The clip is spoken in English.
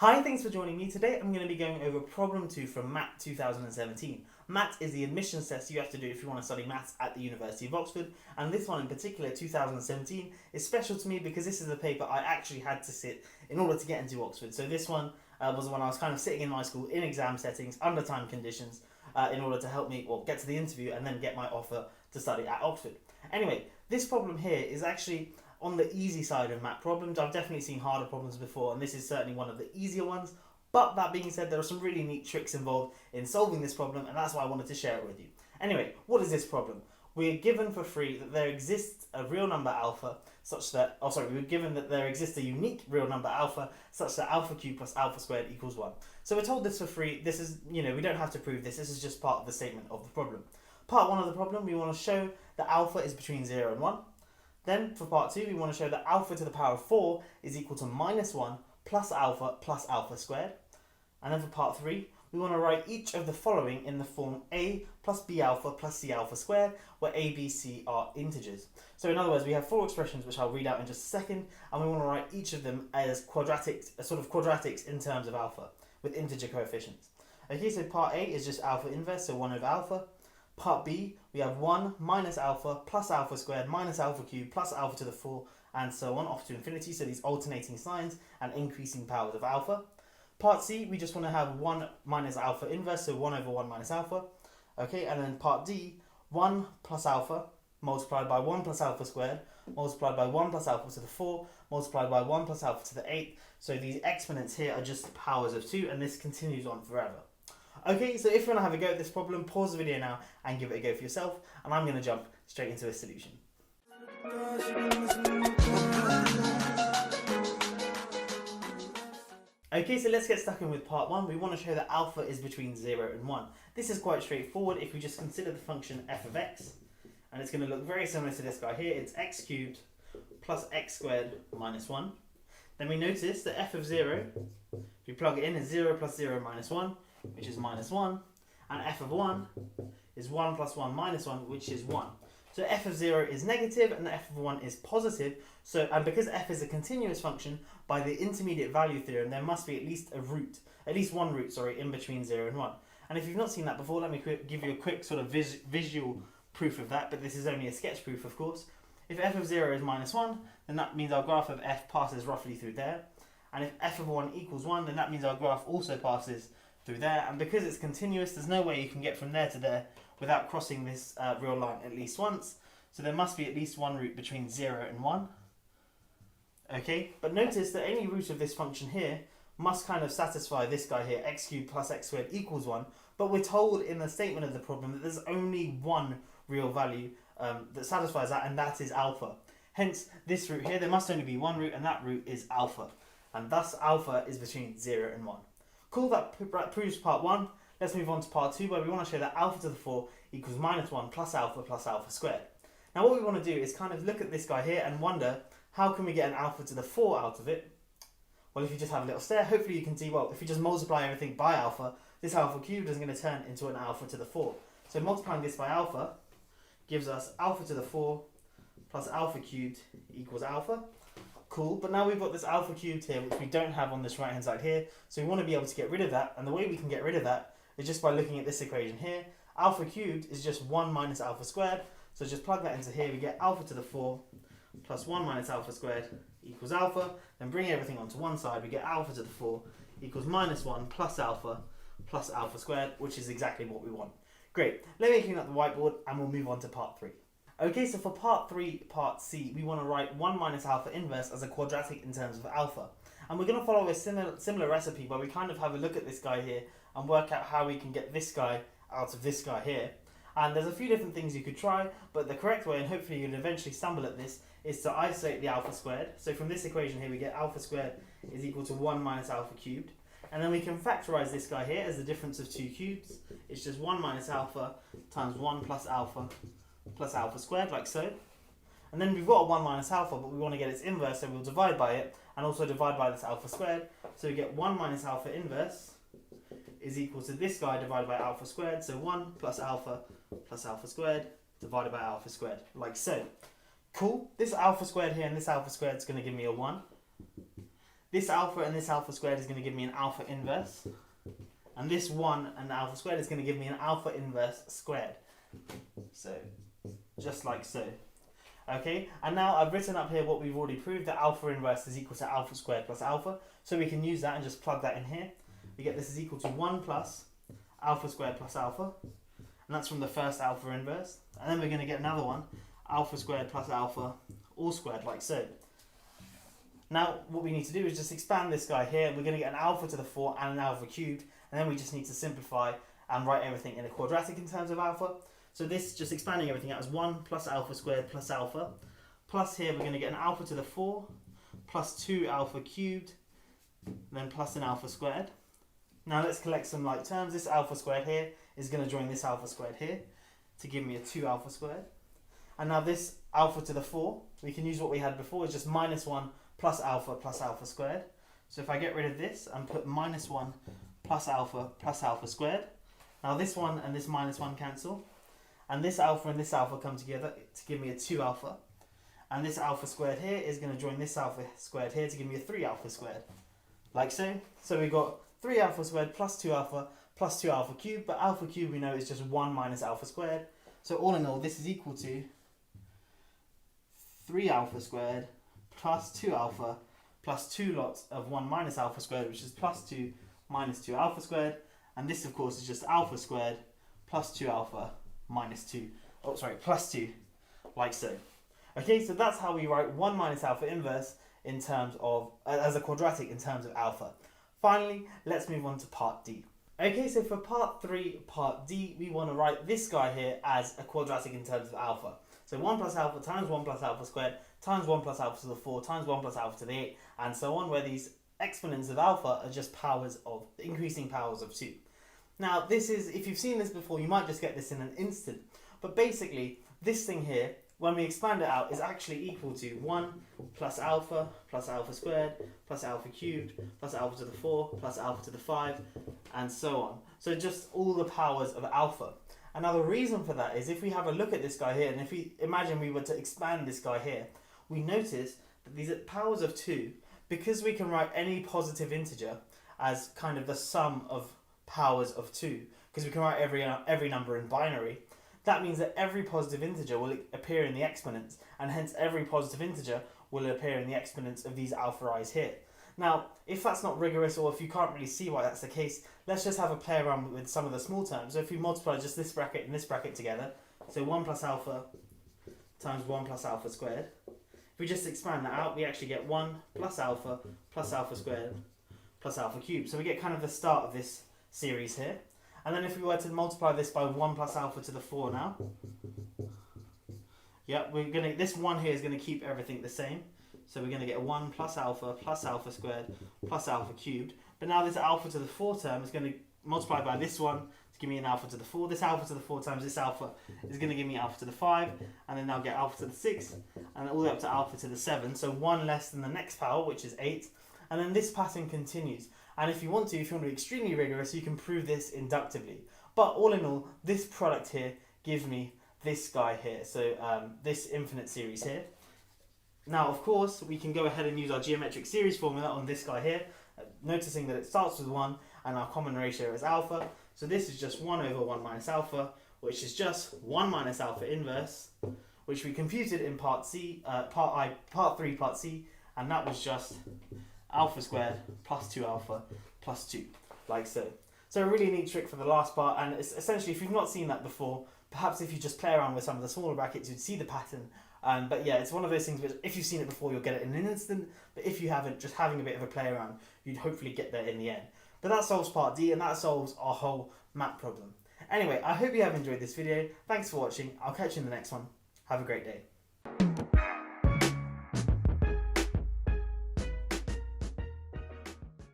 Hi, thanks for joining me. Today I'm going to be going over problem 2 from MAT 2017. MAT is the admissions test you have to do if you want to study maths at the University of Oxford, and this one in particular, 2017, is special to me because this is the paper I actually had to sit in order to get into Oxford. So this one was when I was kind of sitting in my school in exam settings, under time conditions, in order to help me get to the interview and then get my offer to study at Oxford. Anyway, this problem here is actually on the easy side of MAT problems. I've definitely seen harder problems before, and this is certainly one of the easier ones. But that being said, there are some really neat tricks involved in solving this problem, and that's why I wanted to share it with you. Anyway, what is this problem? We're given for free that there exists a real number alpha such that, we're given that there exists a unique real number alpha such that alpha cubed plus alpha squared equals 1. So we're told this for free. This is, we don't have to prove this. This is just part of the statement of the problem. Part 1 of the problem, we want to show that alpha is between 0 and 1. Then for part 2, we want to show that alpha to the power of 4 is equal to minus 1 plus alpha squared. And then for part 3, we want to write each of the following in the form a plus b alpha plus c alpha squared, where a, b, c are integers. So in other words, we have 4 expressions which I'll read out in just a second, and we want to write each of them as quadratics in terms of alpha, with integer coefficients. Okay, so part A is just alpha inverse, so 1 over alpha. Part B, we have 1 minus alpha plus alpha squared minus alpha cubed plus alpha to the 4, and so on, off to infinity, so these alternating signs and increasing powers of alpha. Part C, we just want to have 1 minus alpha inverse, so 1 over 1 minus alpha. Okay, and then part D, 1 plus alpha multiplied by 1 plus alpha squared multiplied by 1 plus alpha to the 4 multiplied by 1 plus alpha to the 8. So these exponents here are just powers of 2, and this continues on forever. Okay, so if you want to have a go at this problem, pause the video now and give it a go for yourself, and I'm going to jump straight into a solution. Okay, so let's get stuck in with part 1. We want to show that alpha is between 0 and 1. This is quite straightforward if we just consider the function f of x, and it's going to look very similar to this guy here. It's x cubed plus x squared minus 1. Then we notice that f of 0, if we plug it in, is 0 plus 0 minus 1, which is minus 1, and f of 1 is 1 plus 1 minus 1, which is 1. So f of 0 is negative and f of 1 is positive. So, and because f is a continuous function, by the intermediate value theorem, there must be at least one root, in between 0 and 1. And if you've not seen that before, let me give you a quick sort of visual proof of that, but this is only a sketch proof, of course. If f of 0 is minus 1, then that means our graph of f passes roughly through there. And if f of 1 equals 1, then that means our graph also passes through there, and because it's continuous, there's no way you can get from there to there without crossing this real line at least once. So there must be at least one root between 0 and 1. Okay, but notice that any root of this function here must kind of satisfy this guy here, x cubed plus x squared equals 1, but we're told in the statement of the problem that there's only one real value that satisfies that, and that is alpha. Hence, this root here, there must only be one root, and that root is alpha, and thus alpha is between 0 and 1. Cool, that proves part 1. Let's move on to part 2, where we want to show that alpha to the 4 equals minus 1 plus alpha squared. Now what we want to do is kind of look at this guy here and wonder, how can we get an alpha to the 4 out of it? Well, if you just have a little stare, hopefully you can see, well, if you just multiply everything by alpha, this alpha cubed is going to turn into an alpha to the 4. So multiplying this by alpha gives us alpha to the 4 plus alpha cubed equals alpha. Cool, but now we've got this alpha cubed here, which we don't have on this right hand side here, so we want to be able to get rid of that, and the way we can get rid of that is just by looking at this equation here. Alpha cubed is just 1 minus alpha squared, so just plug that into here, we get alpha to the 4 plus 1 minus alpha squared equals alpha, then bring everything onto one side, we get alpha to the 4 equals minus 1 plus alpha squared, which is exactly what we want. Great, let me clean up the whiteboard and we'll move on to part 3. Okay, so for part 3, part C, we want to write 1 minus alpha inverse as a quadratic in terms of alpha. And we're going to follow a similar recipe where we kind of have a look at this guy here and work out how we can get this guy out of this guy here. And there's a few different things you could try, but the correct way, and hopefully you'll eventually stumble at this, is to isolate the alpha squared. So from this equation here, we get alpha squared is equal to 1 minus alpha cubed. And then we can factorize this guy here as the difference of 2 cubes. It's just 1 minus alpha times 1 plus alpha squared, like so. And then we've got a 1 minus alpha, but we want to get its inverse, so we'll divide by it, and also divide by this alpha squared. So we get 1 minus alpha inverse is equal to this guy divided by alpha squared, so 1 plus alpha squared divided by alpha squared, like so. Cool, this alpha squared here and this alpha squared is going to give me a 1. This alpha and this alpha squared is going to give me an alpha inverse. And this 1 and the alpha squared is going to give me an alpha inverse squared. So, just like so. Okay, and now I've written up here what we've already proved, that alpha inverse is equal to alpha squared plus alpha. So we can use that and just plug that in here. We get this is equal to 1 plus alpha squared plus alpha. And that's from the first alpha inverse. And then we're going to get another one, alpha squared plus alpha, all squared, like so. Now, what we need to do is just expand this guy here. We're going to get an alpha to the 4 and an alpha cubed. And then we just need to simplify and write everything in a quadratic in terms of alpha. So this, just expanding everything out, is 1 plus alpha squared plus alpha. Plus here, we're going to get an alpha to the 4 plus 2 alpha cubed, then plus an alpha squared. Now let's collect some like terms. This alpha squared here is going to join this alpha squared here to give me a 2 alpha squared. And now this alpha to the 4, we can use what we had before, is just minus 1 plus alpha squared. So if I get rid of this and put minus 1 plus alpha squared, now this 1 and this minus 1 cancel. And this alpha come together to give me a 2 alpha. And this alpha squared here is going to join this alpha squared here to give me a 3 alpha squared. Like so. So we've got 3 alpha squared plus 2 alpha cubed. But alpha cubed we know is just 1 minus alpha squared. So all in all, this is equal to 3 alpha squared plus 2 alpha plus 2 lots of 1 minus alpha squared, which is plus 2 minus 2 alpha squared. And this, of course, is just alpha squared plus 2 alpha minus 2, plus 2, like so. Okay, so that's how we write 1 minus alpha inverse in terms of, as a quadratic in terms of alpha. Finally, let's move on to part D. Okay, so for part 3, part D, we want to write this guy here as a quadratic in terms of alpha. So 1 plus alpha times 1 plus alpha squared times 1 plus alpha to the 4 times 1 plus alpha to the 8, and so on, where these exponents of alpha are just powers of, increasing powers of 2. Now, this is, if you've seen this before, you might just get this in an instant. But basically, this thing here, when we expand it out, is actually equal to 1 plus alpha squared, plus alpha cubed, plus alpha to the 4, plus alpha to the 5, and so on. So just all the powers of alpha. And now the reason for that is if we have a look at this guy here, and if we imagine we were to expand this guy here, we notice that these are powers of 2, because we can write any positive integer as kind of the sum of powers of 2, because we can write every number in binary. That means that every positive integer will appear in the exponents, and hence every positive integer will appear in the exponents of these alpha i's here. Now, if that's not rigorous, or if you can't really see why that's the case, let's just have a play around with some of the small terms. So if we multiply just this bracket and this bracket together, so 1 plus alpha times 1 plus alpha squared, if we just expand that out, we actually get 1 plus alpha squared plus alpha cubed. So we get kind of the start of this series here. And then if we were to multiply this by 1 plus alpha to the 4 now, yeah, this 1 here is going to keep everything the same. So we're going to get 1 plus alpha squared plus alpha cubed. But now this alpha to the 4 term is going to multiply by this one to give me an alpha to the 4. This alpha to the 4 times this alpha is going to give me alpha to the 5. And then I'll get alpha to the 6 and all the way up to alpha to the 7. So 1 less than the next power, which is 8. And then this pattern continues. And if you want to be extremely rigorous, you can prove this inductively. But all in all, this product here gives me this guy here. So this infinite series here. Now, of course, we can go ahead and use our geometric series formula on this guy here, noticing that it starts with 1 and our common ratio is alpha. So this is just 1 over 1 minus alpha, which is just 1 minus alpha inverse, which we computed in part C, part 3, part C, and that was just alpha squared plus 2 alpha plus 2, like so. So a really neat trick for the last part, and it's essentially, if you've not seen that before, perhaps if you just play around with some of the smaller brackets, you'd see the pattern. But yeah, it's one of those things which, if you've seen it before, you'll get it in an instant, but if you haven't, just having a bit of a play around, you'd hopefully get there in the end. But that solves part D, and that solves our whole map problem. Anyway, I hope you have enjoyed this video. Thanks for watching. I'll catch you in the next one. Have a great day.